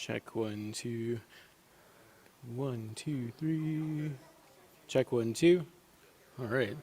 Check 1, 2. 1, 2, 3. Check 1, 2. All right.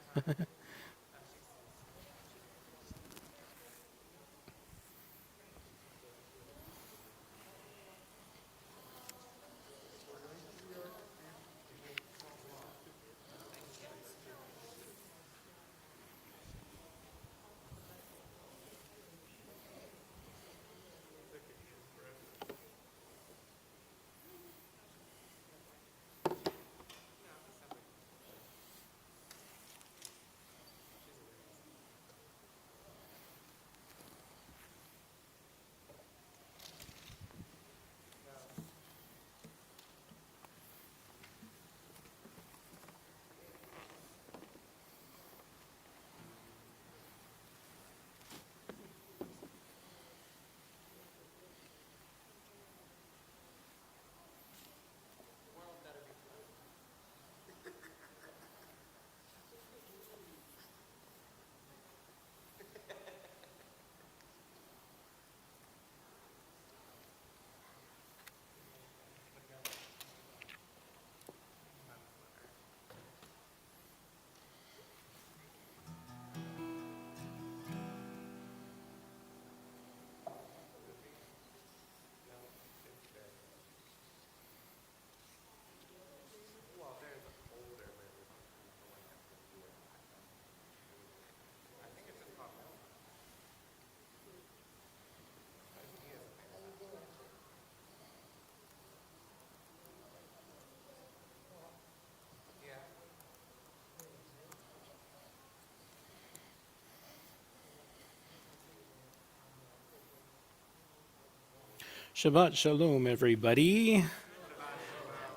Shabbat Shalom, everybody.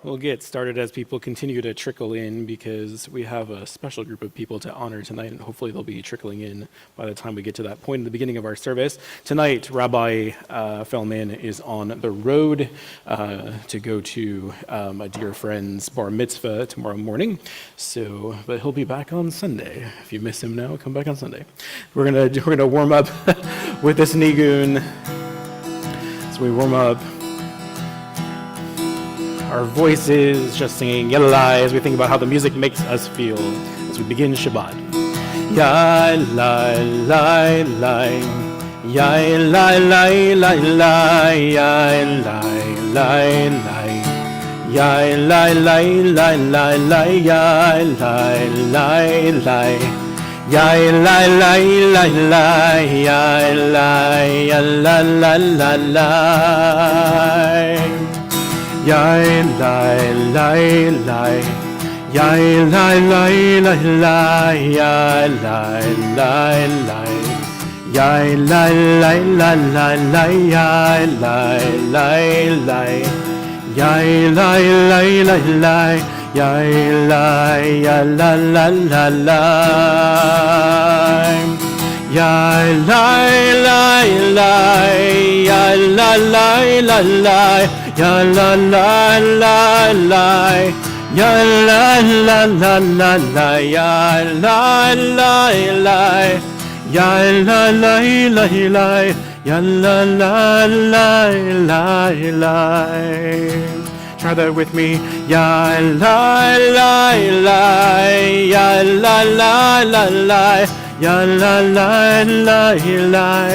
We'll get started as people continue to trickle in because we have a special group of people to honor tonight, and hopefully they'll be trickling in by the time we get to that point in the beginning of our service. Tonight, Rabbi Feldman is on the road to go to a dear friend's bar mitzvah tomorrow morning, but he'll be back on Sunday. If you miss him now, come back on Sunday. We're gonna warm up with this nigun. So we warm up our voices, just singing Yalai as we think about how the music makes us feel as we begin Shabbat. Yalai, lai, lai, yalai, lai, lai, lai, yalai, lai, lai, yalai, lai, lai, lai, lai, yalai, lai, lai. Yai lai lai lai lai, yai lai, ya la la la lai. Yai lai lai lai, yai lai lai lai lai, yai lai lai lai. Yai lai lai lai lai lai, yai lai lai lai. Yai lai lai lai lai. Yai lai, ya la la la la. Yai lai lai lai, ya la lai la lai, ya la la la lai, ya la la la la lai, ya la lai lai, ya la lai lai lai, ya la la lai lai lai. Try that with me. Ya la la la, ya la la la la, ya la la la la,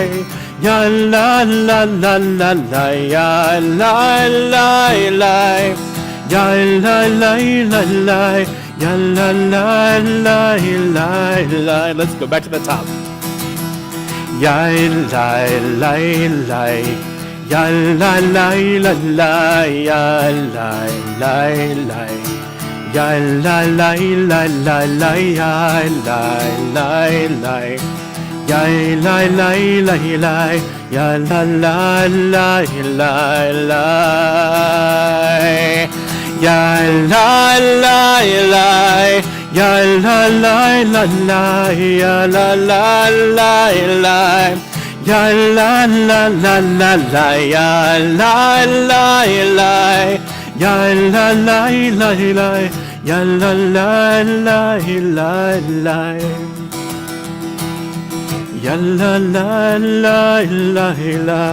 ya la la la la la, ya la la la, ya la la la la, ya la la la la. Let's go back to the top. Ya la la la. Ya la la la la, ya la la la, ya la la la la la, ya la la la, ya la la la la, ya la la la la la, ya la la la, ya la la la la, ya la la la la. Ya la la la la la, ya la la la, ya la la la la, ya la la la la la, ya la la la la la,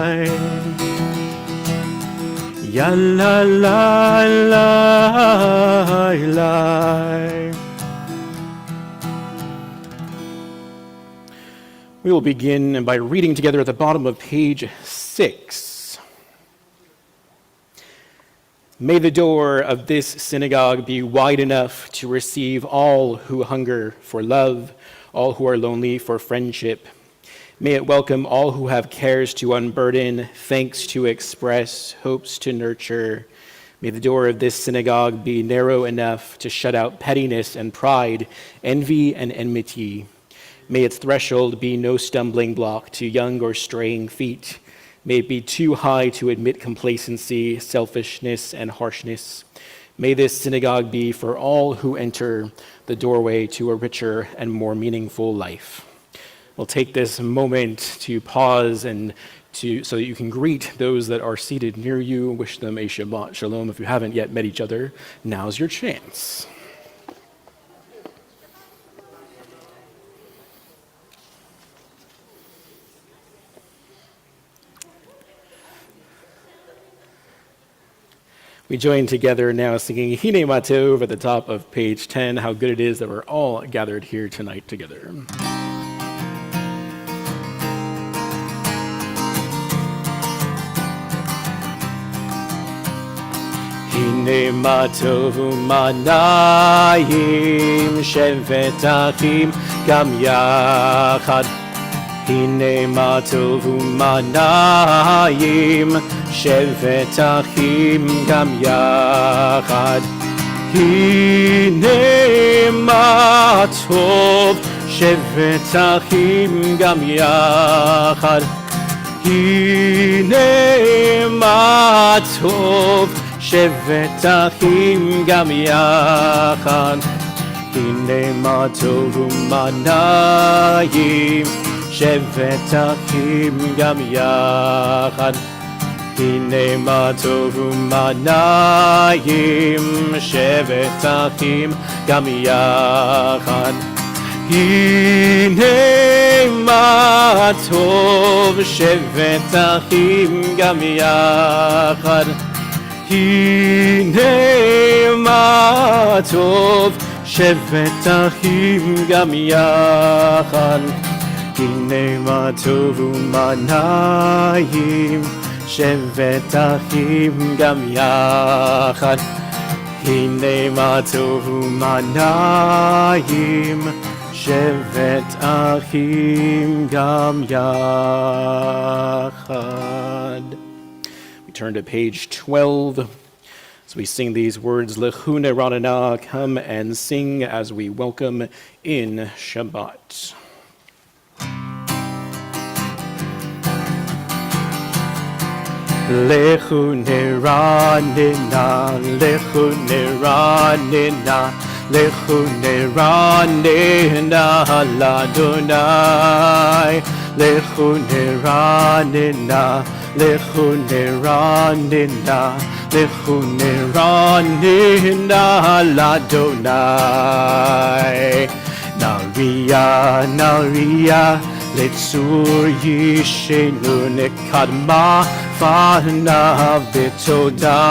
Ya la la la la. We will begin by reading together at the bottom of page 6. May the door of this synagogue be wide enough to receive all who hunger for love, all who are lonely for friendship. May it welcome all who have cares to unburden, thanks to express, hopes to nurture. May the door of this synagogue be narrow enough to shut out pettiness and pride, envy and enmity. May its threshold be no stumbling block to young or straying feet. May it be too high to admit complacency, selfishness, and harshness. May this synagogue be for all who enter the doorway to a richer and more meaningful life. We'll take this moment to pause and so that you can greet those that are seated near you, wish them a Shabbat Shalom. If you haven't yet met each other, now's your chance. We join together now singing Hine Matov at the top of page 10, how good it is that we're all gathered here tonight together. Hine Matov u'manayim shevet achim gam yachad. Hine Matov u'manayim shevet achim gam yachad. Hine Matov shevet achim gam yachad. Hine Matov shevet achim gam yachad. Hine Matov u'manayim shevet achim gam yachad. Hine Matov u'manayim shevet achim gam yachad. Hine Matov shevet achim gam yachad. Hine Matov shevet achim gam yachad. Hine Matov u'manayim shevet achim gam yachad. Hine Matov u'manayim shevet achim gam yachad. We turn to page 12 as we sing these words, Lechu neranena, come and sing as we welcome in Shabbat. Lechu neranena, lechu neranena, lechu neranena l'Adonai. Lechu neranena, lechu neranena, lechu neranena l'Adonai. Naria, naria, letzur yishenu nekadma fana v'toda.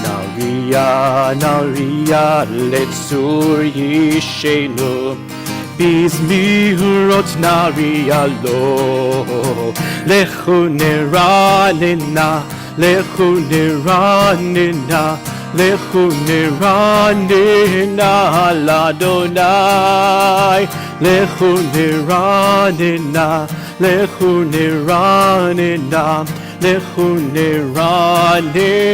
Naria, naria, letzur yishenu bizmirot naria lo. Lechu neranena, lechu neranena, lechu neranena l'Adonai. Lechu neranena, lechu neranena, lechu neranena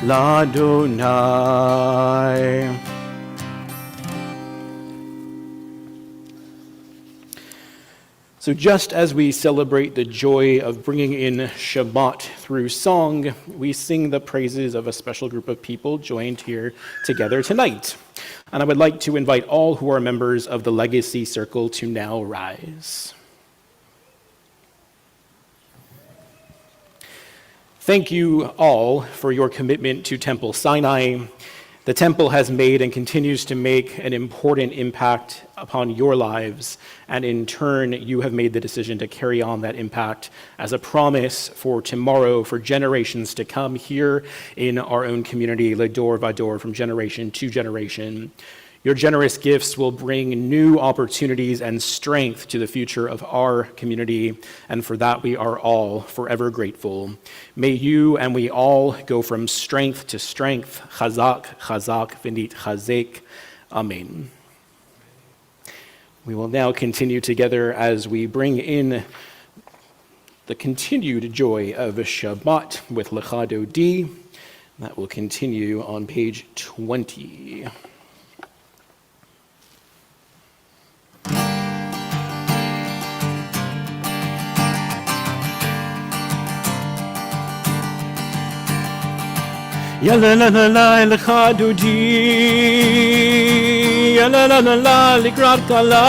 l'Adonai. So just as we celebrate the joy of bringing in Shabbat through song, we sing the praises of a special group of people joined here together tonight. And I would like to invite all who are members of the Legacy Circle to now rise. Thank you all for your commitment to Temple Sinai, The temple has made and continues to make an important impact upon your lives, and in turn, you have made the decision to carry on that impact as a promise for tomorrow, for generations to come here in our own community, Ledor Vador, from generation to generation. Your generous gifts will bring new opportunities and strength to the future of our community, and for that we are all forever grateful. May you and we all go from strength to strength. Chazak, chazak, v'nit chazek. Amen. We will now continue together as we bring in the continued joy of Shabbat with Lecha Dodi. That will continue on page 20. Ya la la la la Lecha Dodi, ya la la la la Likrat Kala,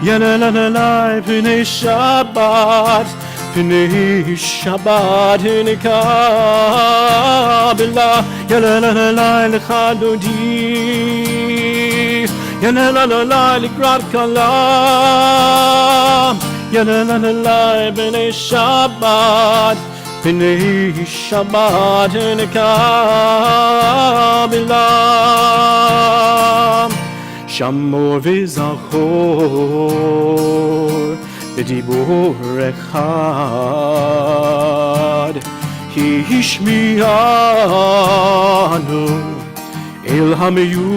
ya la la la la P'nei Shabbat, P'nei Shabbat Nikabela, ya la la la la Lecha Dodi, ya la la la la Likrat Kala, ya la la la la P'nei Shabbat. P'nei Shabbat Nikabela, Shamor v'zachor b'dibur echad, Hishmi'anu el hamiyuchad,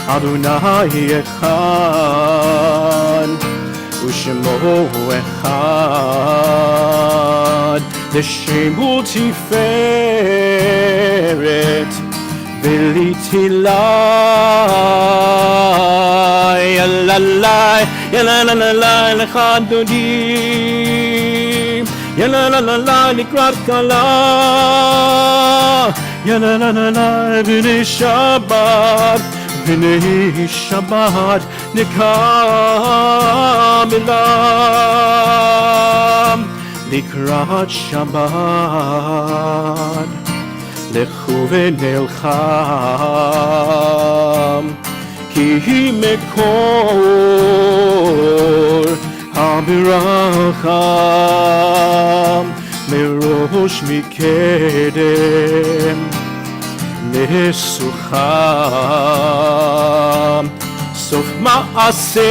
Adonai echad, Ushemo echad, L'shem u'tiferet, v'litilai, yalalai, yalalalai, Lecha Dodi, yalalalai, Likrat Kala, yalalalai, P'nei Shabbat, P'nei Shabbat Nikabela, Likrat Shabbat Lechu v'nelcham, Ki mekor habiracham, Merosh mikedem Nesucham, Sof ma'aseh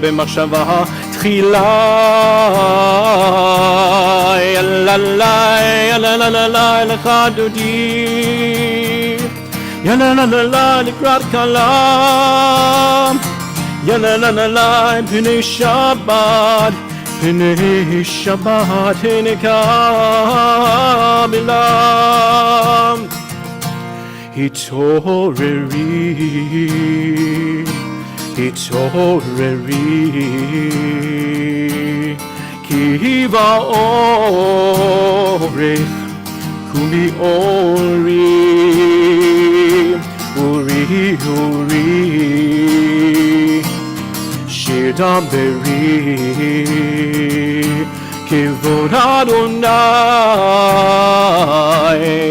b'machshava tchila, Yalalai, yalalalai, Lecha Dodi, yalalalai, Likrat Kala, yalalalai, P'nei Shabbat, P'nei Shabbat Nikabela, Hitoreri, Hitoreri, Kiva Orech, Kumi Ori, Uri, Uri, Shidaberi, Kivod Adonai,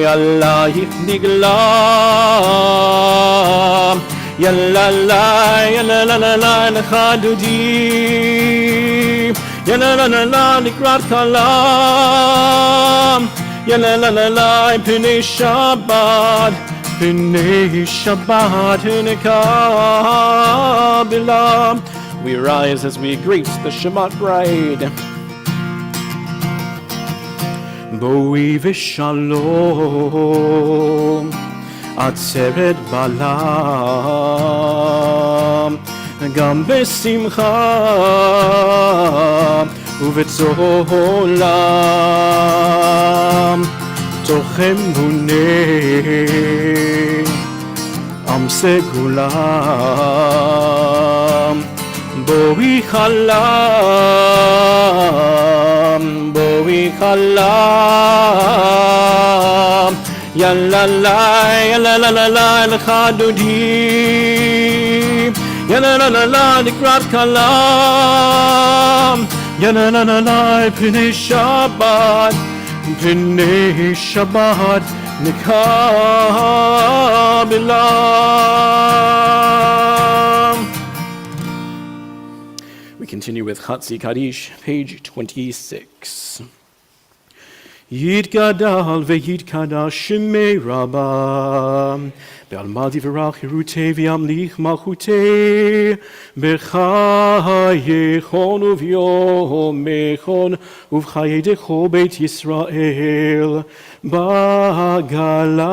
Allah Nigla, Yalalai, Yalalai, Lecha Dodi, Yalalai, Likrat Kala, Yalalai, P'nei Shabbat, P'nei Shabbat Nikabela. We rise as we greet the Shabbat bride. Boi v'shalom, Atzeret balam, Gam b'simcha u'v'tzolam, Toch emunei, Am segulam, Boi chalam, Boi chalam, Yalalai, yalalalai, Lecha Dodi, yalalalai, Likrat Kala, Yalalai, P'nei Shabbat, B'nei Shabbat Nikam Elam. We continue with Chatzi Kaddish, page 26. Yitgadal ve'yitkadash shemei Rabbah Be'alma divrach hirutei v'yamlich malchutei B'chayechon uv'yomechon uv'chayedecho Beit Yisrael Ba'gala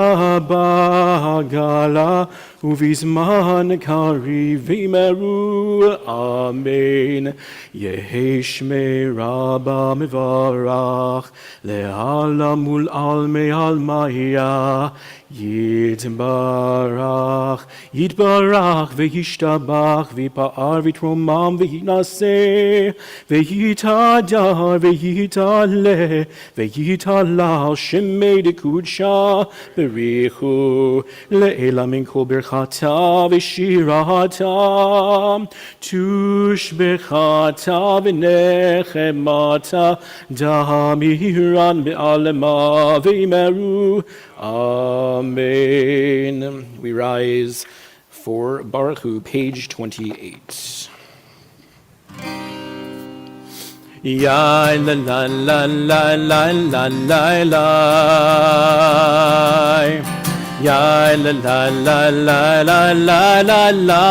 uv'izman kariv v'imeru Amen. Yehi shmei Rabbah mevarach le'alam ul almei almaya Yitbarach ve'yishtabach v'pa'ar v'tromam v'yinaseh v'yitadar v'yitaleh v'yitalal shemei dekudsha berichu le'ela min kol berchata v'shirata tushbechata v'nechemata damiran be'alema v'imeru Amen. We rise for Baruch Hu, page 28. Ya la la la la la la la la. Ya la la la la la la la la.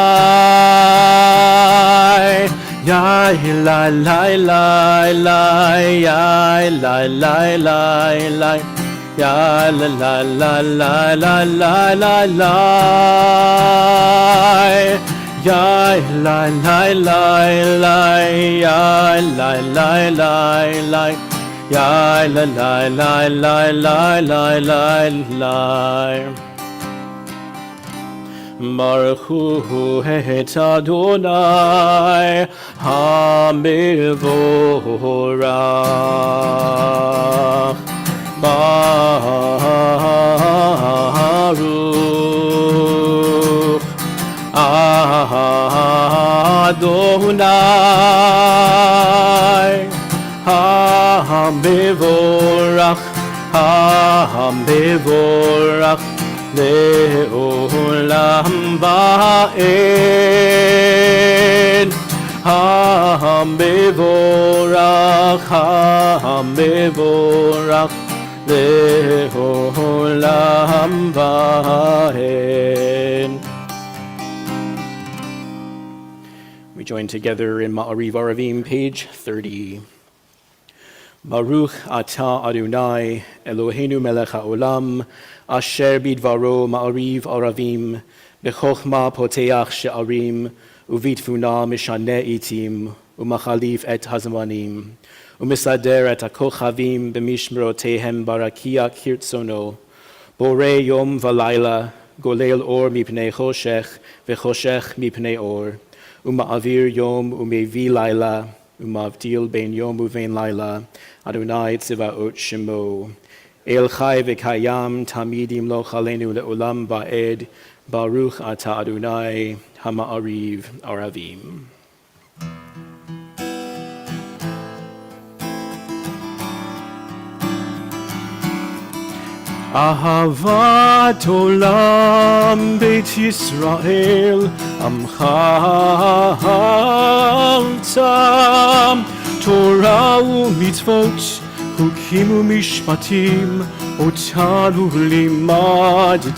Ya la la la la. Ya la la la la. Ya la la la la la la la la. Ya la la la la. Ya la la la la. Ya la la la la la la la la. Baruch Hu et Adonai HaMevorach Baruch Adonai HaMevorach HaMevorach Le'olam va'ed HaMevorach HaMevorach Le'olam va'ed. We join together in Ma'ariv Aravim, page 30. Baruch atah Adonai Eloheinu melech haolam asher bidvaro ma'ariv aravim bechokma poteach she'arim uvitfuna mishaneh itim umachalif et hazmanim umisader et hakochavim b'mishmerotehem barakia kirtzono borei yom v'layla golel or mipnei choshech v'choshech mipnei or uma'avir yom umevi layla umavdil ben yom uvein layla Adonai Tzivaot Shemo El Chai V'Kayam Tamidim Lo Chalenu Le'olam Va'ed Baruch Ata Adonai Hama'ariv Aravim. Ahavat Olam Beit Yisrael Amcha Tam Torah u'mitzvot, chukim u'mishpatim, otalu limadtam.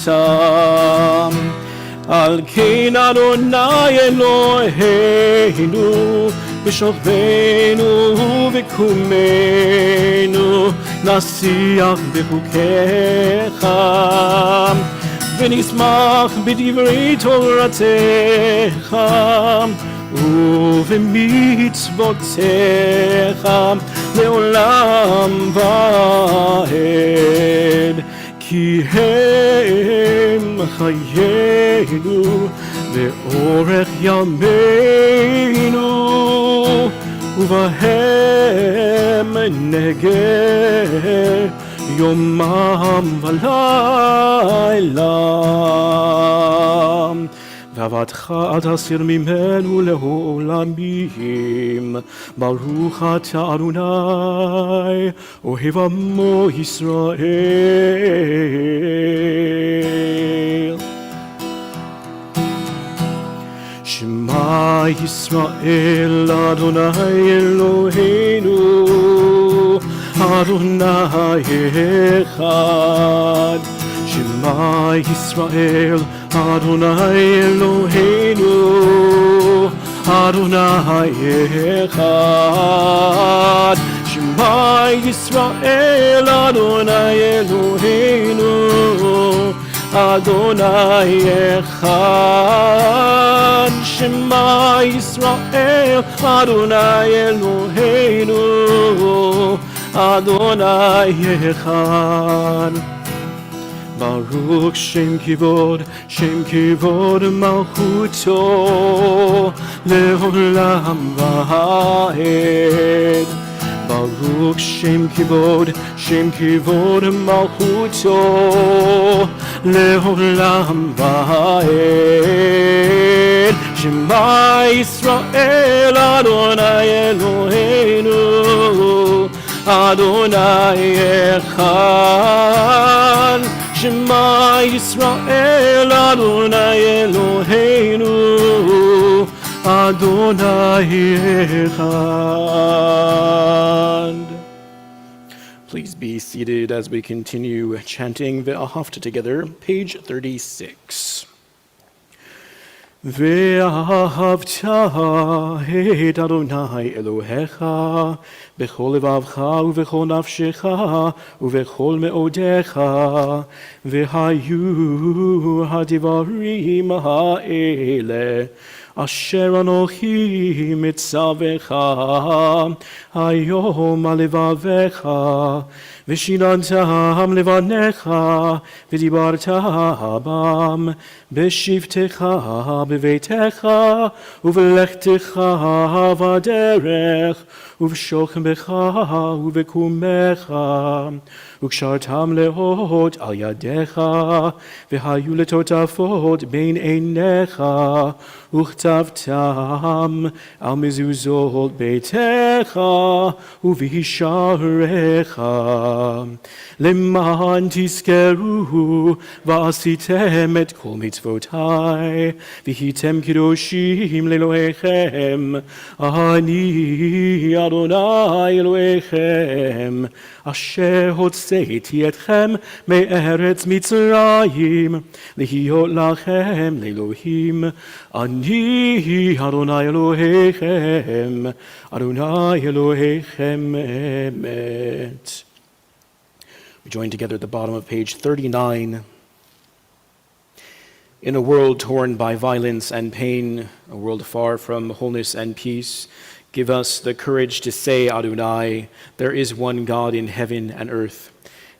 Al kein Adonai Eloheinu, b'shochbeinu v'kumenu, nasiach b'chukecha, v'nismach b'divrei Toratecha, ובמצוותיך לעולם ועד כי הם חיינו ואורך ימינו ובהם נגה יומם ולילה ואהבתך אל תסיר ממנו לעולמים. ברוך אתה אדוני, אוהב עמו ישראל. שמע ישראל, אדוני אלוהינו, אדוני אחד. שמע ישראל, אדוני אלוהינו, אדוני אחד. שמע ישראל, אדוני אלוהינו, אדוני אחד. שמע ישראל, אדוני אלוהינו, אדוני אחד. ברוך שם כבוד מלכותו לעולם ועד. ברוך שם כבוד מלכותו לעולם ועד. שמע ישראל, אדוני אלוהינו, אדוני אחד. שמע ישראל, אדוני אלוהינו, אדוני אחד. Please be seated as we continue chanting Ve'ahavta together, page 36. ואהבת את אדוני אלוהיך בכל לבבך ובכל נפשך ובכל מאודיך, והיו הדברים האלה אשר אנוכי מצווך היום על לבביך, ושיננתם לבניך ודיברת בם בשבתך בביתך ובלכתך בדרך ובשוכבך ובקומך, וקשרתם לאות על ידיך, והיו לטוטפות בין עיניך, וכתבתם על מזוזות ביתך ובשעריך, למען תזכרו ועשיתם את כל מצוותיי, והייתם קדושים לאלוהיכם. אני אדוני אלוהיכם, אשר הוצאתי אתכם מארץ מצרים, להיות לכם לאלוהים. אני אדוני אלוהיכם, אדוני אלוהיכם אמת. We join together at the bottom of page 39. In a world torn by violence and pain, a world far from wholeness and peace, give us the courage to say, Adonai, there is one God in heaven and earth.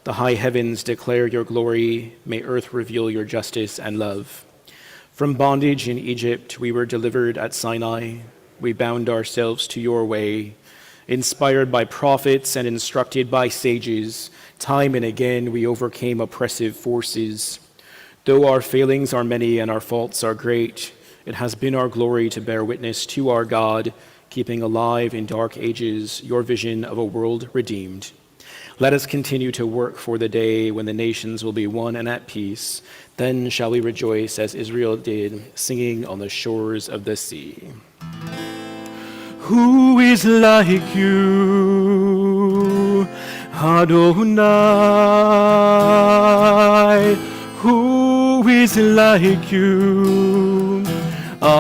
The high heavens declare your glory. May earth reveal your justice and love. From bondage in Egypt, we were delivered at Sinai. We bound ourselves to your way. Inspired by prophets and instructed by sages, time and again we overcame oppressive forces. Though our failings are many and our faults are great, it has been our glory to bear witness to our God, keeping alive in dark ages your vision of a world redeemed. Let us continue to work for the day when the nations will be one and at peace. Then shall we rejoice as Israel did, singing on the shores of the sea. Who is like you, Adonai? Who is like you, Adonai?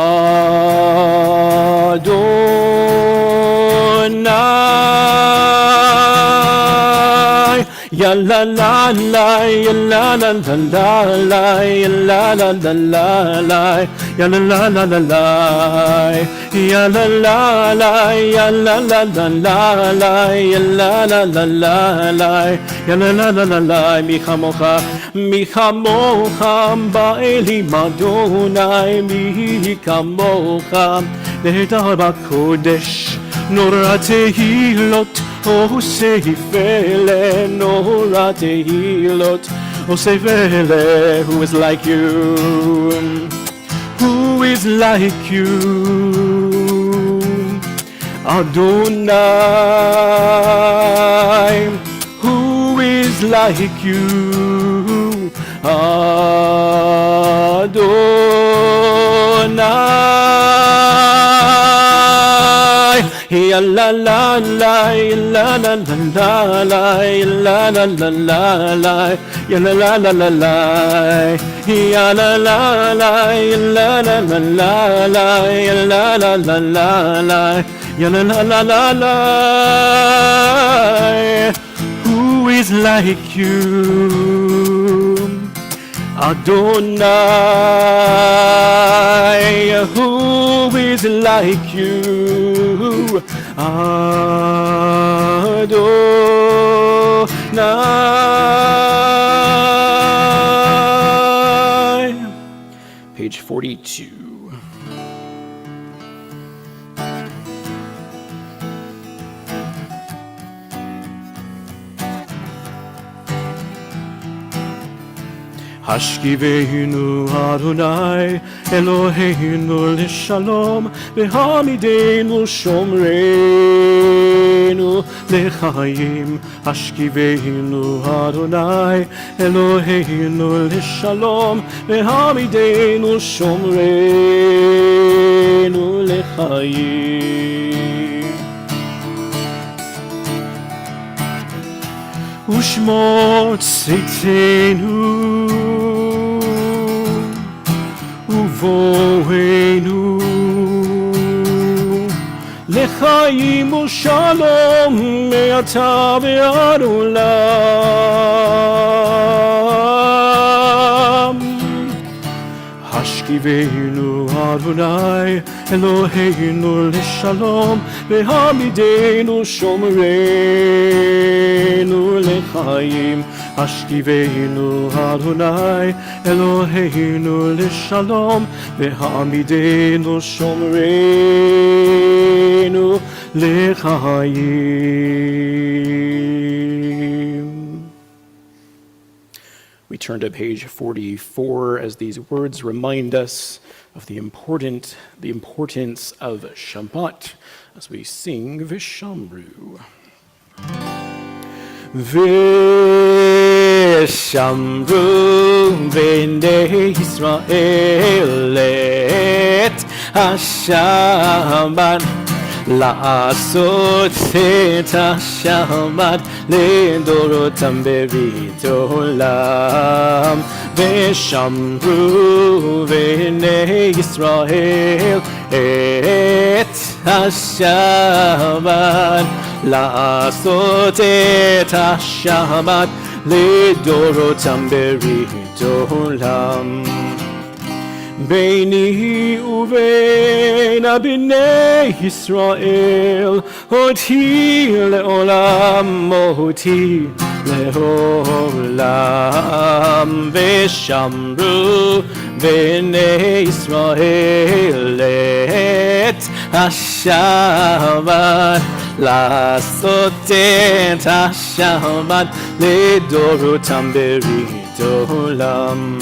Ya la la la, ya la la la la la, ya la la la la la, ya la la la la la, ya la la la, ya la la la la la, ya la la la la la, ya la la la la la. Mi chamocha ba'elim Adonai, mi kamocha nehedar b'kodesh, nora tehilot Osefele, nora tehilot Osefele. Who is like you? Who is like you? Adonai, who is like you? Adonai, ya la la la la la la la la la la la, ya la la la la la, ya la la la la la la la, ya la la la la la, ya la la la la la. Who is like you? Adonai, who is like you? Adonai. Page 42. Hashkiveinu Adonai, Eloheinu l'shalom, v'hamidenu shomreinu l'chaim. Hashkiveinu Adonai, Eloheinu l'shalom, v'hamidenu shomreinu l'chaim. Ushmot tzitenu uvoenu lechaim u'shalom me'ata ve'ad olam. Hashkiveinu Adonai, Eloheinu l'shalom, v'hamidenu shomreinu l'chaim. Hashkiveinu Adonai, Eloheinu l'shalom, v'hamidenu shomreinu l'chaim. We turn to page 44 as these words remind us of the importance of Shabbat as we sing Vishamru. Vishamru b'nei Yisrael et HaShabbat, לעשות את השבת לדורותם בברית עולם. ושמרו בני ישראל את השבת, לעשות את השבת לדורותם בברית עולם. ביני ובין בני ישראל אותי לעולם, אותי לעולם. ושמרו בני ישראל את השבת, לעשות את השבת לדורותם ברית עולם.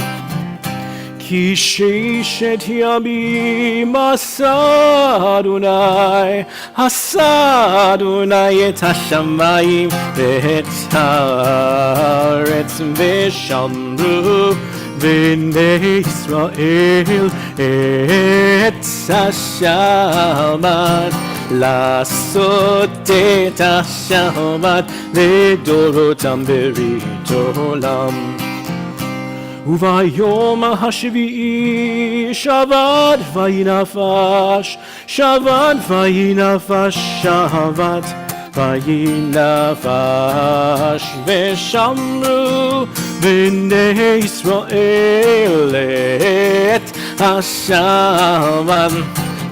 כי ששת ימים עשה אדוני את השמיים ואת הארץ. ושמרו בני ישראל את השבת, לעשות את השבת לדורותם ברית עולם. וביום השביעי שבת וינפש, שבת וינפש, שבת וינפש. ושמרו בני ישראל את השבת,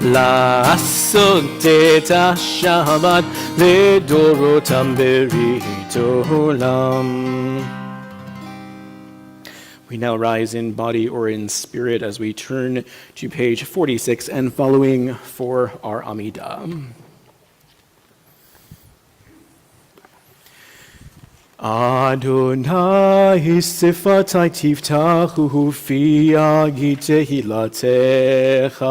לעשות את השבת לדורותם ברית עולם. We now rise in body or in spirit as we turn to page 46 and following for our Amidah. Adonai sifatai tiftahu fi tehillatech.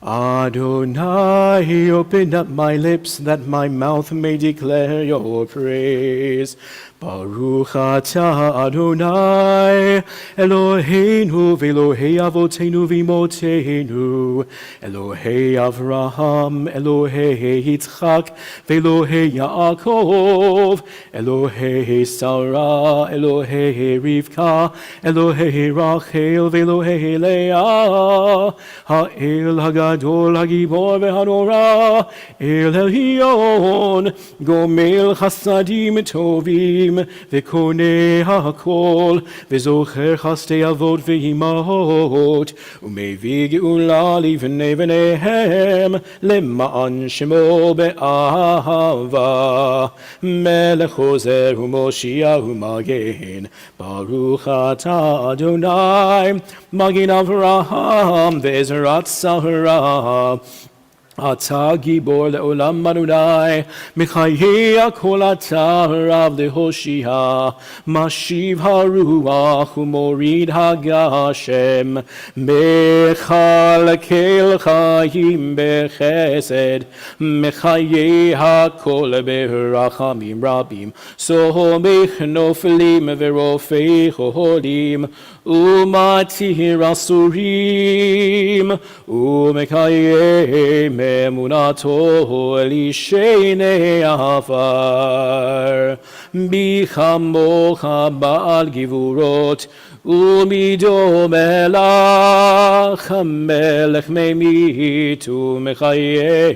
Adonai, open up my lips that my mouth may declare your praise. Baruch atah Adonai, Eloheinu v'Elohei avoteinu v'imotenu, Elohei Avraham, Elohei Yitzchak, v'Elohei Yaakov, Elohei Sarah, Elohei Rivka, Elohei Rachel, v'Elohei Leah, Ha'el Hagadol, Hagibor v'Hanora, El Elyon, Gomel Chasadim Tovim, וקונה הכל, וזוכר חסדי אבות ואימהות, ומביא גאולה לבני בניהם, למען שמו באהבה. מלך חוזר ומושיע ומגן, ברוך אתה אדוני, מגן אברהם ועזרת שרה. אתה גיבור לעולם אדוני, מחיי הכל אתה רב להושיע, משיב הרוח ומוריד הגשם, מחלקל חיים בחסד, מחיי הכל ברחמים רבים, סומך נופלים ורופא חולים, ומתיר אסורים, ומקיים אמונתו לשני עפר. בי כמוך בעל גבורות, ומדומה לך המלך ממית ומחיה,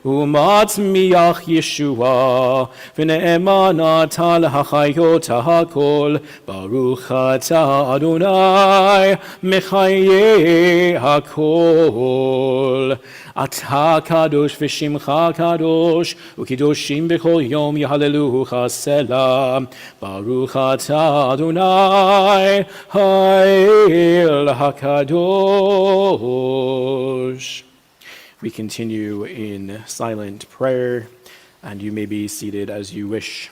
ומצמיח ישועה, ונאמן אתה להחיות הכל. ברוך אתה אדוני מחיה הכל. אתה קדוש ושמך קדוש, וקדושים בכל יום יהללוך סלע. ברוך אתה אדוני האל הקדוש. We continue in silent prayer, and you may be seated as you wish.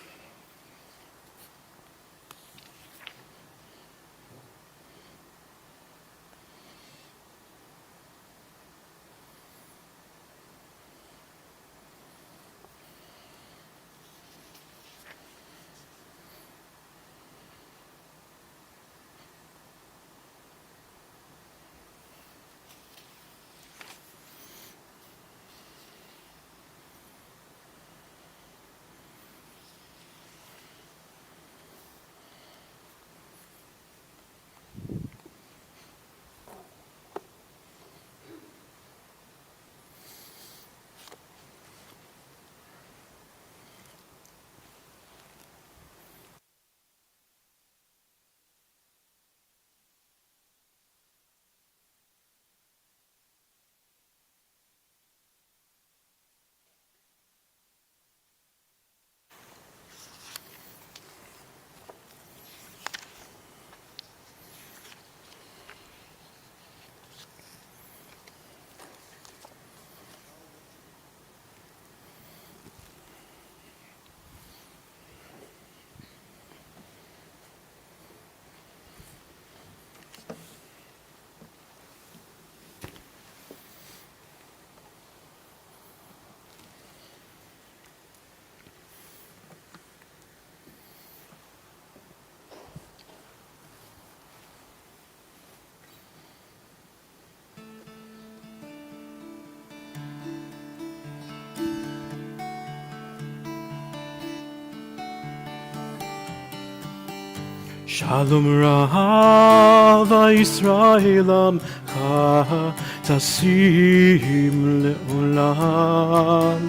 Shalom Rav Yisrael Amcha Tasim Le'olam.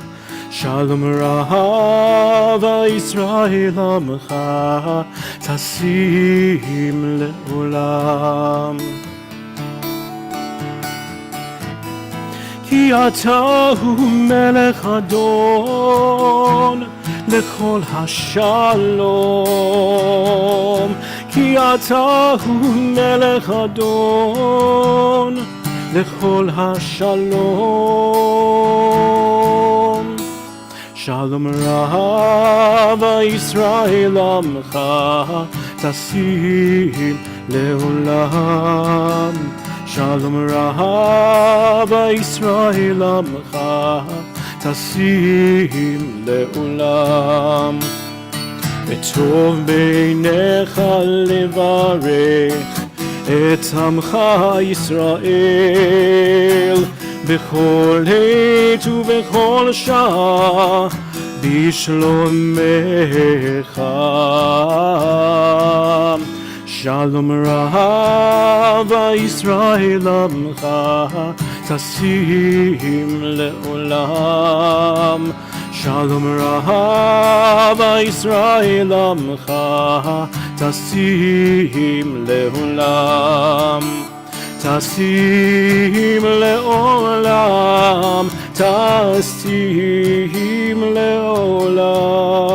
Shalom Rav Yisrael Amcha Tasim Le'olam. Ki atahu melech adon lechol hashalom. Ki atahu melech adon lechol hashalom. Shalom Rav Yisrael Amcha Tasim Leolam. Shalom Rav Yisrael Amcha Tasim Leolam. V'tov beinecha levarech et amcha Yisrael b'chol עת ובכל שעה בשלומך. Shalom Rav Yisrael Amcha Tasim Leolam. Shalom Rav Yisrael Amcha Tasim Leolam. Tasim Leolam. Tasim Leolam.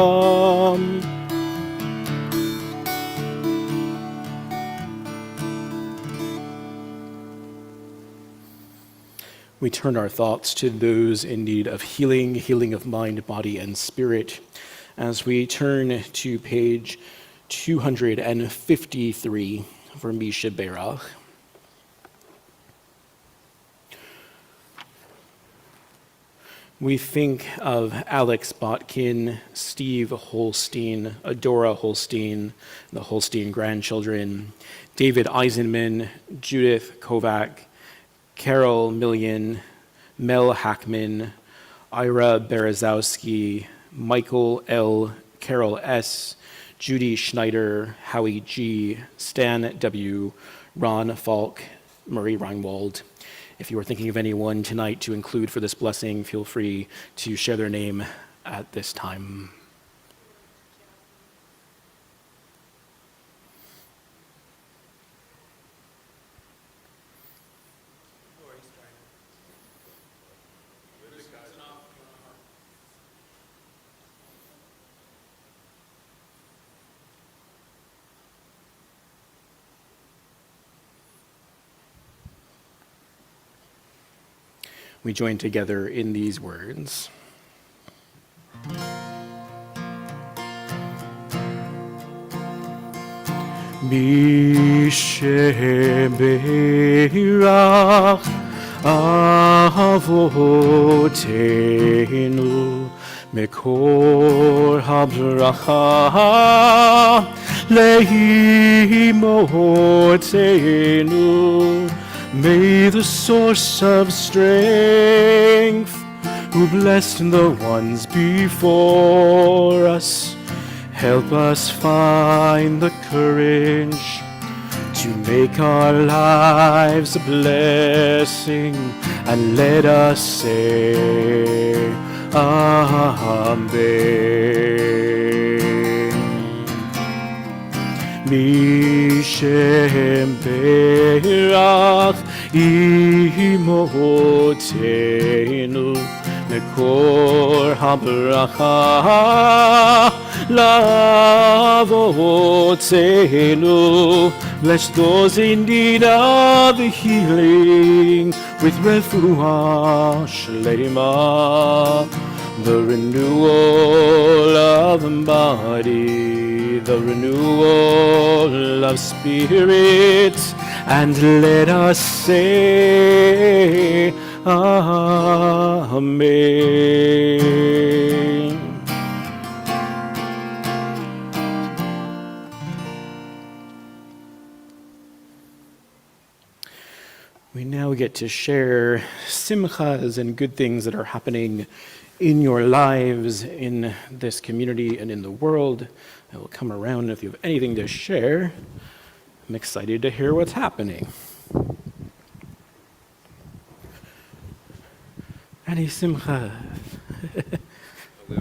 We turn our thoughts to those in need of healing of mind, body, and spirit, as we turn to page 253 for Misha Berach. We think of Alex Botkin, Steve Holstein, Adora Holstein, the Holstein grandchildren, David Eisenman, Judith Kovac, Carol Million, Mel Hackman, Ira Berezowski, Michael L., Carol S., Judy Schneider, Howie G., Stan W., Ron Falk, Murray Reinwald. If you are thinking of anyone tonight to include for this blessing, feel free to share their name at this time. We join together in these words. Misheberach Avotenu Mekor habracha Leimotenu. May the source of strength, who blessed the ones before us, help us find the courage to make our lives a blessing, and let us say Amen. Mishem Berach Imotenu Mekor habracha Lavotenu. Bless those in need of healing with refuah shlema, the renewal of body, the renewal of spirit, and let us say Amen. We now get to share simchas and good things that are happening in your lives, in this community, and in the world. I will come around if you have anything to share. I'm excited to hear what's happening. Any simcha? How are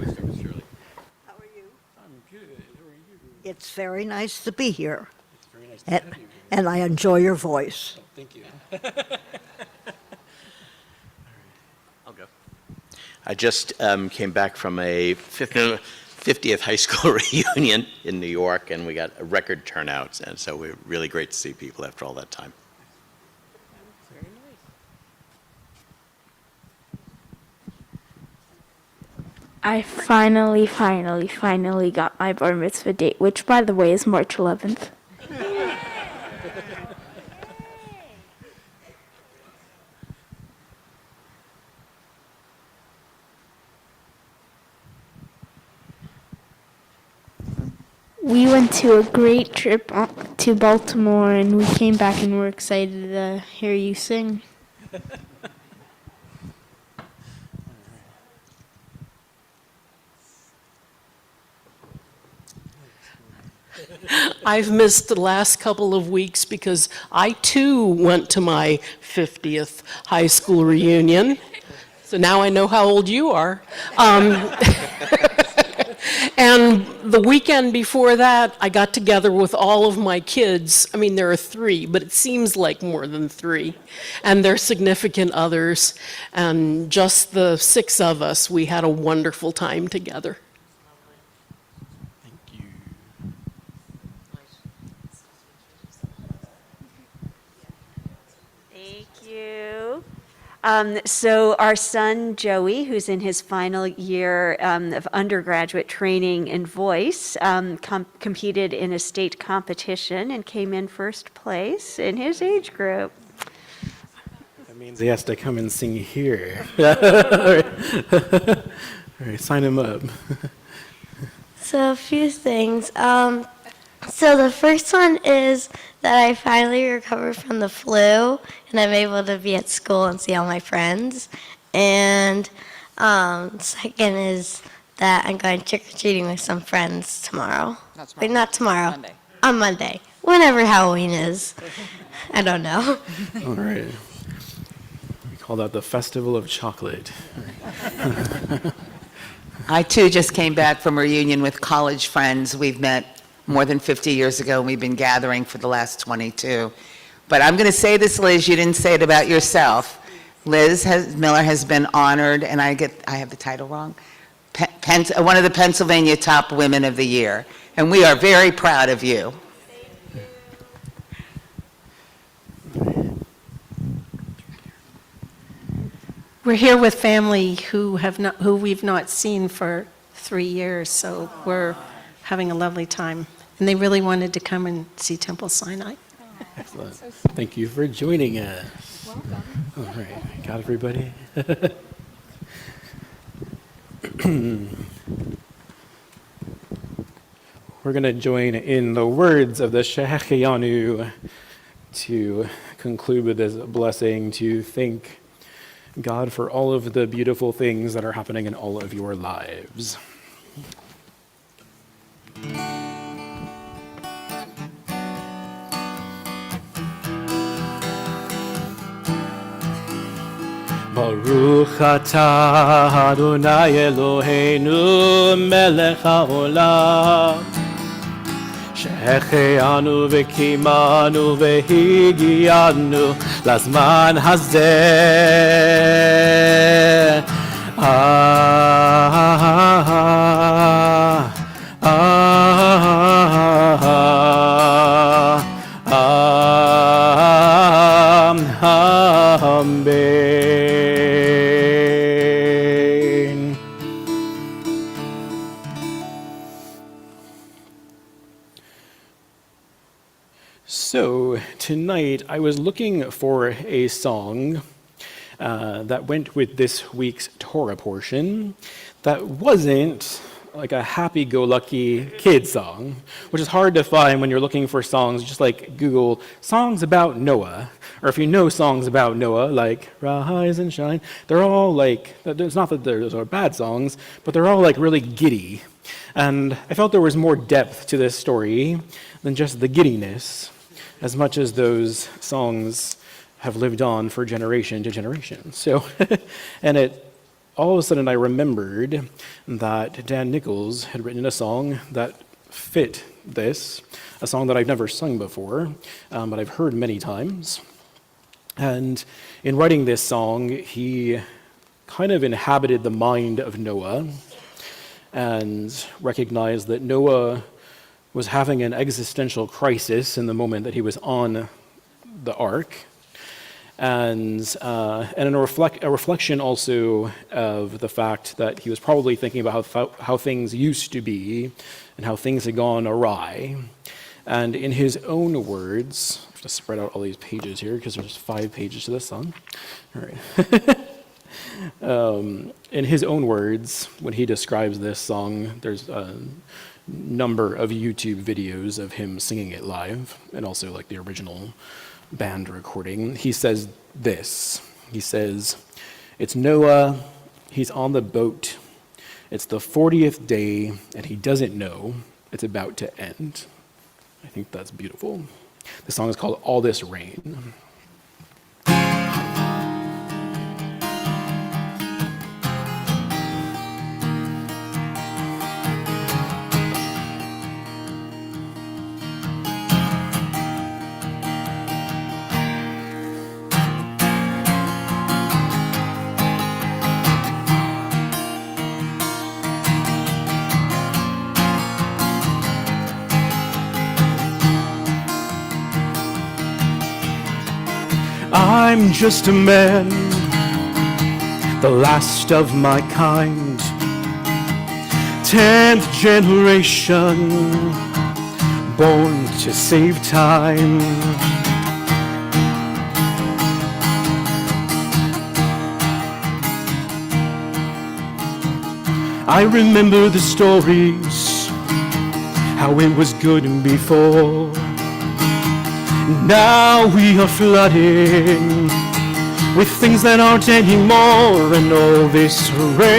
you? I'm good. How are you? It's very nice to be here, It's very nice to have you here. and I enjoy your voice. Oh, thank you. I'll go. I just came back from a 50th high school reunion in New York, and we got a record turnout, and so we're really great to see people after all that time. Very nice. I finally got my bar mitzvah date, which, by the way, is March 11th. We went to a great trip to Baltimore, and we came back and we're excited to hear you sing. I've missed the last couple of weeks because I too went to my 50th high school reunion. So now I know how old you are. And the weekend before that, I got together with all of my kids. I mean, there are 3, but it seems like more than 3. And their significant others. And just the 6 of us, we had a wonderful time together. Thank you. So our son Joey, who's in his final year of undergraduate training in voice, competed in a state competition and came in first place in his age group. That means he has to come and sing here. All right, sign him up. So a few things. So the first one is that I finally recovered from the flu and I'm able to be at school and see all my friends. And second is that I'm going trick-or-treating with some friends tomorrow. Wait, not tomorrow. Monday. On Monday. Whenever Halloween is. I don't know. All right. We call that the Festival of Chocolate. I too just came back from a reunion with college friends. We've met more than 50 years ago, and we've been gathering for the last 22. But I'm going to say this, Liz, you didn't say it about yourself. Liz Miller has been honored, and I have the title wrong, one of the Pennsylvania Top Women of the Year. And we are very proud of you. We're here with family who we've not seen for 3 years, so we're having a lovely time. And they really wanted to come and see Temple Sinai. Excellent. Thank you for joining us. Welcome. All right, got everybody? We're going to join in the words of the Shehecheyanu to conclude with this blessing, to thank God for all of the beautiful things that are happening in all of your lives. Baruch atah Adonai Eloheinu melech haolam שהחיינו וקיימנו והגיענו לזמן הזה. Amen. So tonight I was looking for a song that went with this week's Torah portion that wasn't like a happy-go-lucky kid song, which is hard to find when you're looking for songs. Just like Google songs about Noah, or if you know songs about Noah, like Rise and Shine, they're all like, it's not that those are bad songs, but they're all like really giddy. And I felt there was more depth to this story than just the giddiness, as much as those songs have lived on for generation to generation. So, and all of a sudden I remembered that Dan Nichols had written a song that fit this, a song that I've never sung before, but I've heard many times. And in writing this song, he kind of inhabited the mind of Noah and recognized that Noah was having an existential crisis in the moment that he was on the ark. and a reflection also of the fact that he was probably thinking about how things used to be and how things had gone awry. And in his own words, I have to spread out all these pages here because there's 5 pages to this song. All right. In his own words, when he describes this song, there's a number of YouTube videos of him singing it live, and also like the original band recording. He says this. He says, "It's Noah, he's on the boat. It's the 40th day, and he doesn't know it's about to end." I think that's beautiful. The song is called All This Rain. I'm just a man, the last of my kind, 10th generation, born to save time. I remember the stories, how it was good before. Now we are flooded with things that aren't anymore, and all this rain,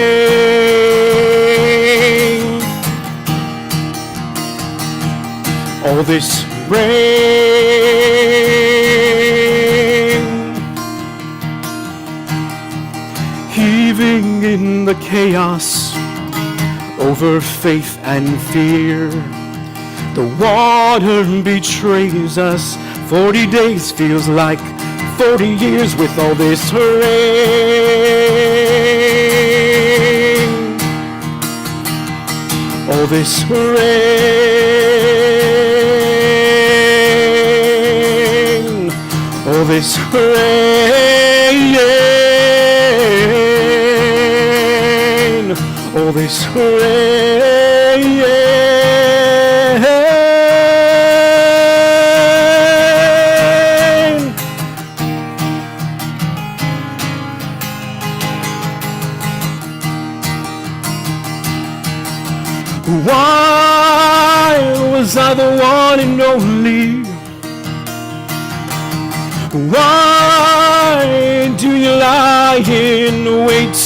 all this rain, heaving in the chaos over faith and fear. The water betrays us. 40 days feels like 40 years with all this rain. All this rain. All this rain. All this rain. Why was I the one and only? Why do you lie in wait?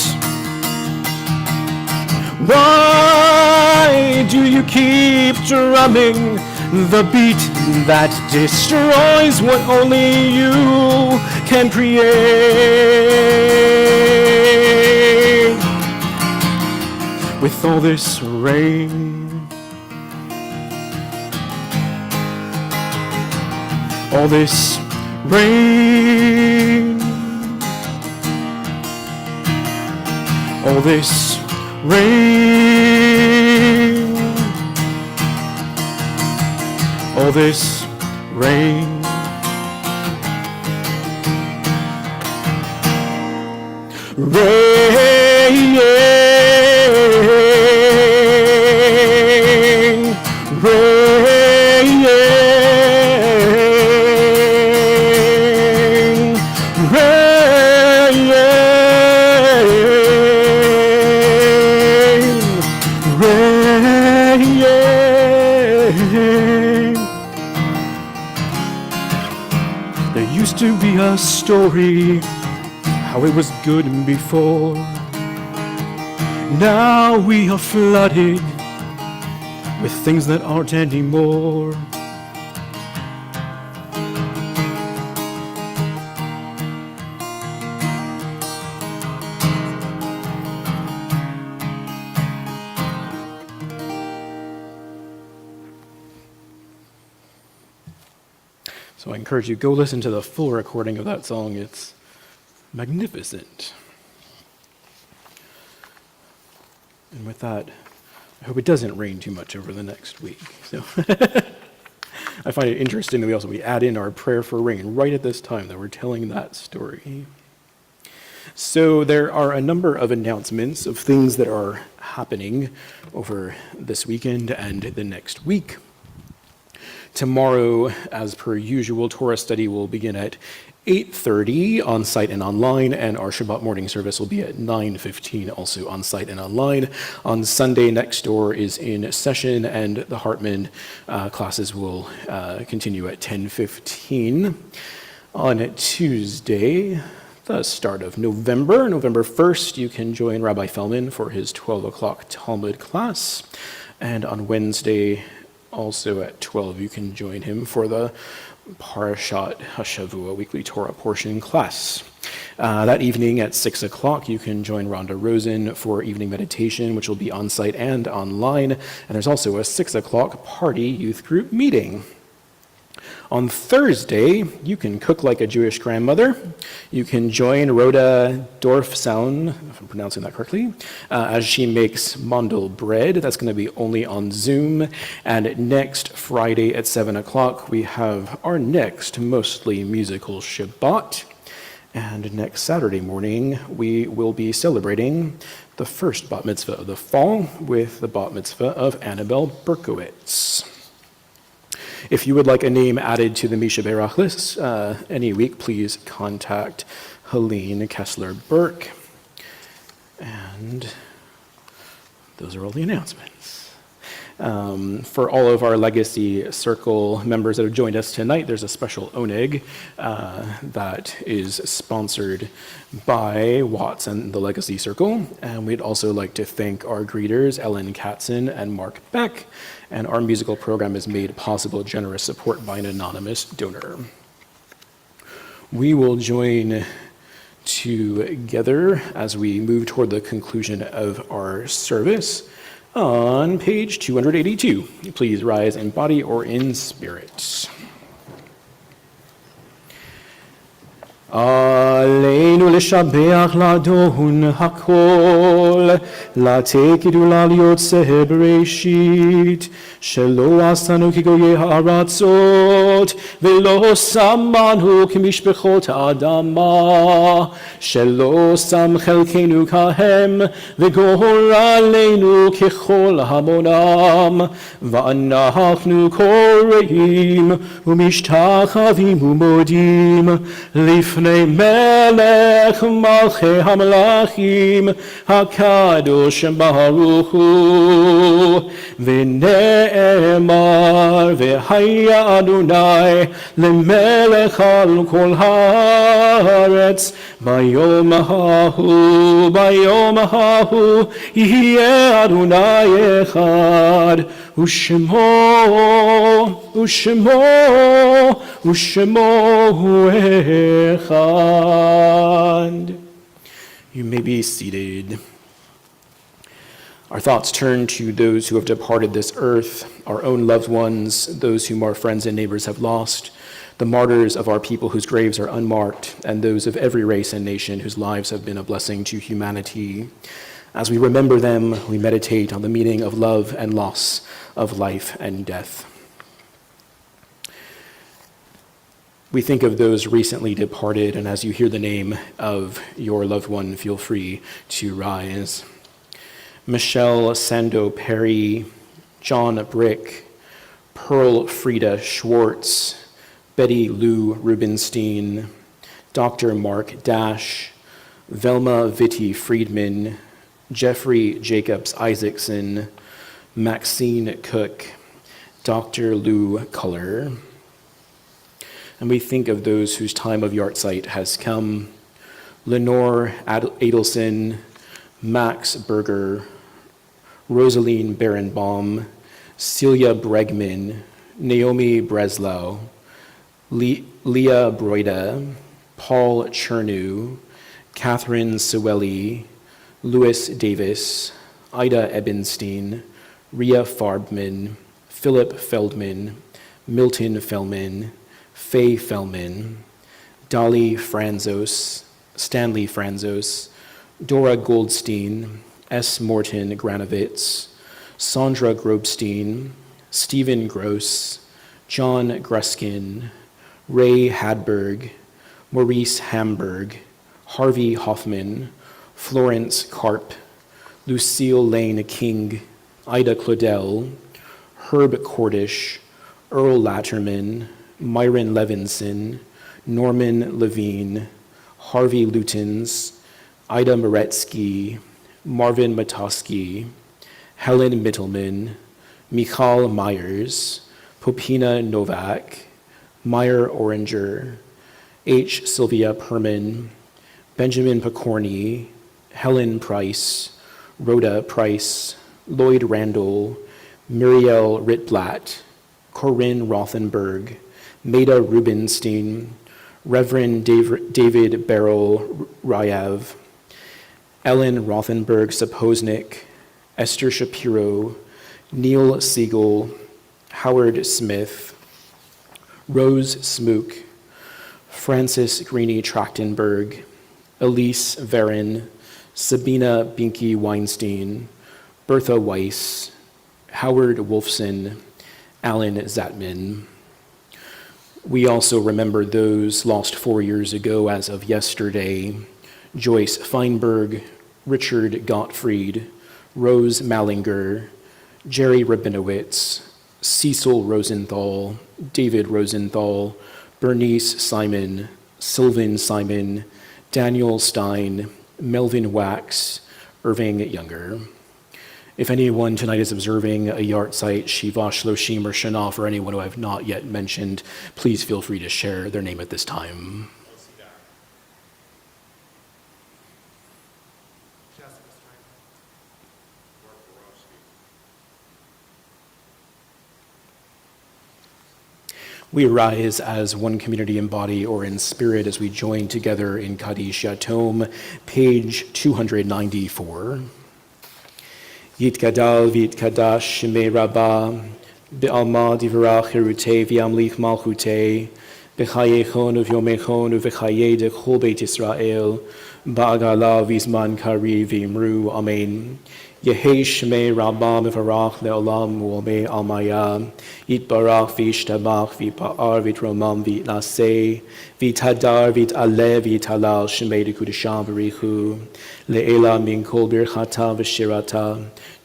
Why do you keep drumming the beat that destroys what only you can create? With all this rain, all this rain, all this rain, all this rain. Rain, rain, rain. There used to be a story, how it was good before. Now we are flooded with things that aren't anymore. So I encourage you, go listen to the full recording of that song. It's magnificent. And with that, I hope it doesn't rain too much over the next week. So I find it interesting that we add in our prayer for rain right at this time that we're telling that story. So there are a number of announcements of things that are happening over this weekend and the next week. Tomorrow, as per usual, Torah study will begin at 8:30 on site and online, and our Shabbat morning service will be at 9:15, also on site and online. On Sunday, Next Door is in session, and the Hartman classes will continue at 10:15. On Tuesday, the start of November 1st, you can join Rabbi Feldman for his 12 o'clock Talmud class. And on Wednesday, also at 12, you can join him for the Parashat Hashavua weekly Torah portion class. That evening at 6 o'clock, you can join Rhonda Rosen for evening meditation, which will be on site and online. And there's also a 6 o'clock party youth group meeting. On Thursday, you can cook like a Jewish grandmother. You can join Rhoda Dorfsound, if I'm pronouncing that correctly, as she makes mandel bread. That's going to be only on Zoom. And next Friday at 7 o'clock, we have our next mostly musical Shabbat. And next Saturday morning, we will be celebrating the first bat mitzvah of the fall with the bat mitzvah of Annabelle Berkowitz. If you would like a name added to the Misha Berach list any week, please contact Helene Kessler-Burke. And those are all the announcements. For all of our Legacy Circle members that have joined us tonight, there's a special oneg that is sponsored by Watts and the Legacy Circle. And we'd also like to thank our greeters, Ellen Katzen and Mark Beck. And our musical program is made possible with generous support by an anonymous donor. We will join together as we move toward the conclusion of our service on page 282. Please rise in body or in spirit. עלינו לשבח לאדון הכל, לתת גדולה ליוצא בראשית, שלא עשנו כגויי הארצות, ולא שמנו כמשפחות האדמה, שלא שם חלקנו כהם, וגורלנו ככל המונם, ואנחנו קוראים ומשתחווים ומודים לפני מלך מלכי המלכים הקדוש ברוך הוא ונאמר והיה אדוני למלך על כל הארץ ביום ההוא יהיה אדוני אחד ושמו echad. You may be seated. Our thoughts turn to those who have departed this earth, our own loved ones, those whom our friends and neighbors have lost, the martyrs of our people whose graves are unmarked, and those of every race and nation whose lives have been a blessing to humanity. As we remember them, we meditate on the meaning of love and loss, of life and death. We think of those recently departed, and as you hear the name of your loved one, feel free to rise. Michelle Sando Perry, John Brick, Pearl Frida Schwartz, Betty Lou Rubenstein, Dr. Mark Dash, Velma Vitti Friedman, Jeffrey Jacobs Isaacson, Maxine Cook, Dr. Lou Culler. And we think of those whose time of yahrzeit has come: Lenore Adelson, Max Berger, Rosaline Berenbaum, Celia Bregman, Naomi Breslau, Leah Broida, Paul Chernew, Catherine Sewelli, Louis Davis, Ida Ebenstein, Ria Farbman, Philip Feldman, Milton Feldman, Faye Feldman, Dolly Franzos, Stanley Franzos, Dora Goldstein, S. Morton Granovitz, Sandra Grobstein, Stephen Gross, John Gruskin, Ray Hadberg, Maurice Hamburg, Harvey Hoffman, Florence Karp, Lucille Lane King, Ida Claudel, Herb Cordish, Earl Latterman, Myron Levinson, Norman Levine, Harvey Lutens, Ida Moretsky, Marvin Matosky, Helen Mittelman, Michal Myers, Popina Novak, Meyer Oranger, H. Sylvia Perman, Benjamin Picorni, Helen Price, Rhoda Price, Lloyd Randall, Muriel Ritblatt, Corinne Rothenberg, Maida Rubenstein, Reverend David Beryl Ryav, Ellen Rothenberg Saposnik, Esther Shapiro, Neil Siegel, Howard Smith, Rose Smook, Francis Greeny Trachtenberg, Elise Verin, Sabina Binky Weinstein, Bertha Weiss, Howard Wolfson, Alan Zatman. We also remember those lost 4 years ago as of yesterday: Joyce Feinberg, Richard Gottfried, Rose Mallinger, Jerry Rabinowitz, Cecil Rosenthal, David Rosenthal, Bernice Simon, Sylvan Simon, Daniel Stein, Melvin Wax, Irving Younger. If anyone tonight is observing a yahrzeit, Shiva, Shloshim, or Shana for anyone who I have not yet mentioned, please feel free to share their name at this time. We rise as one community in body or in spirit as we join together in Kaddish Yatom, page 294. Yitgadal v'yitkadash shemei Rabbah, be'alma divrach cherutei v'yamlich malchutei, b'chayechon uv'yomechon uv'chayei dechol beit Yisrael, ba'agala v'zman kari v'imru, amen. Yehei shemei Rabbah mevarach le'olam u'omei almaya, yitbarach v'yishtabach v'yipa'ar v'yitromam v'yitnaseh, v'yitadar v'yitaleh v'yitalal shemei dekudasham v'richu, le'ela min kol birchata v'shirata,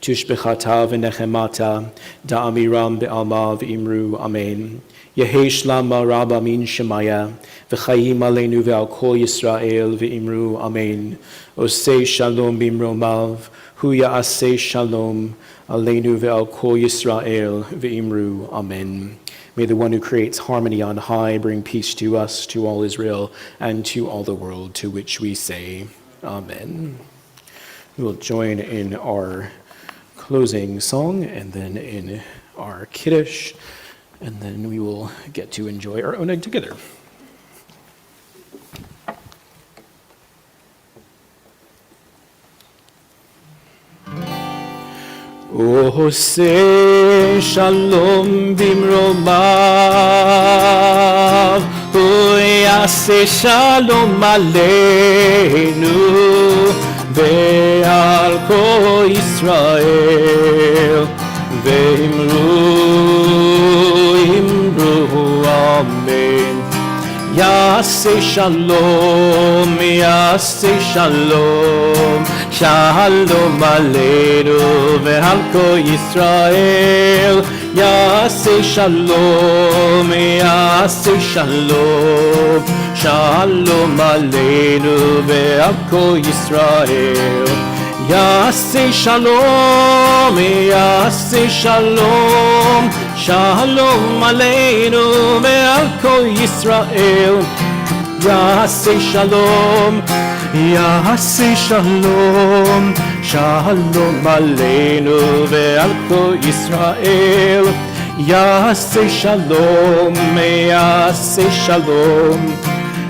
tushbechata v'nechemata, da'amiram be'alma v'imru, amen. Yehei shlama Rabbah min shemaya, v'chayim aleinu ve'al kol Yisrael v'imru, amen. Osei shalom b'imromav, Hu ya'aseh shalom aleinu ve'al kol Yisrael ve'imru, amen. May the one who creates harmony on high bring peace to us, to all Israel, and to all the world, to which we say, amen. We will join in our closing song and then in our Kiddush, and then we will get to enjoy our oneg together. Oseh shalom bimromav, hu yaseh shalom aleinu, ve'al kol Yisrael, ve'imru amen. Yaseh shalom, shalom aleinu ve'al kol Yisrael. Yaseh shalom, shalom aleinu ve'al kol Yisrael. Yaseh shalom, shalom aleinu ve'al kol Yisrael. Yaseh shalom, shalom aleinu ve'al kol Yisrael. Yaseh shalom,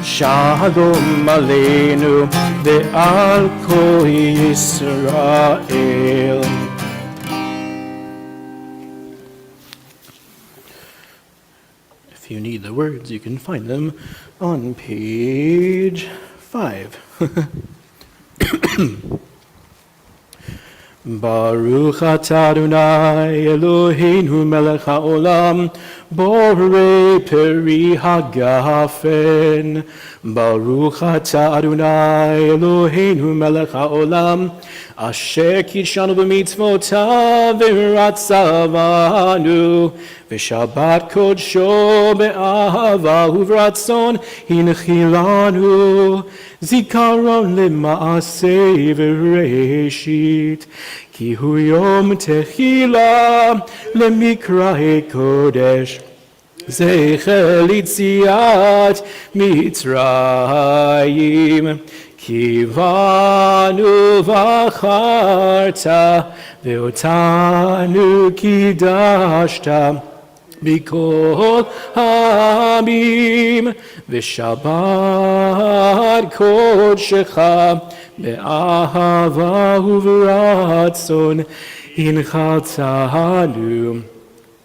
shalom aleinu ve'al kol Yisrael. If you need the words, you can find them on page 5. Baruch atah Adonai Eloheinu melech haolam, Borei peri hagafen. Baruch atah Adonai Eloheinu melech haolam. Asher kidshanu b'mitzvotav v'ratzavanu. V'shabbat kodsho be'ahava uvratzon hinchilanu. Zikaron lema'aseh v'reshit. Ki hu yom techila lemikrae kodesh. Zecher litziat Mitzrayim. Kivanu v'acharta ve'otanu kidashta. Bikol hamim v'shabbat kodshecha be'ahava uvratzon hinchaltanu.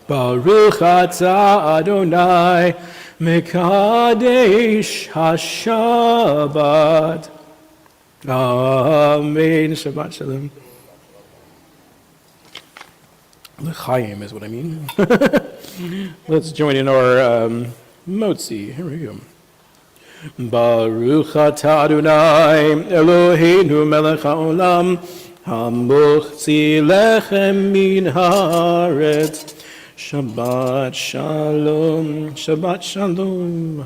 Baruch atah Adonai mekadesh hashabbat. Amen. Shabbat shalom. L'chaim is what I mean. Let's join in our motzi. Here we go. Baruch atah Adonai Eloheinu melech haolam hamochzi lechem min haaretz. Shabbat shalom. Shabbat shalom.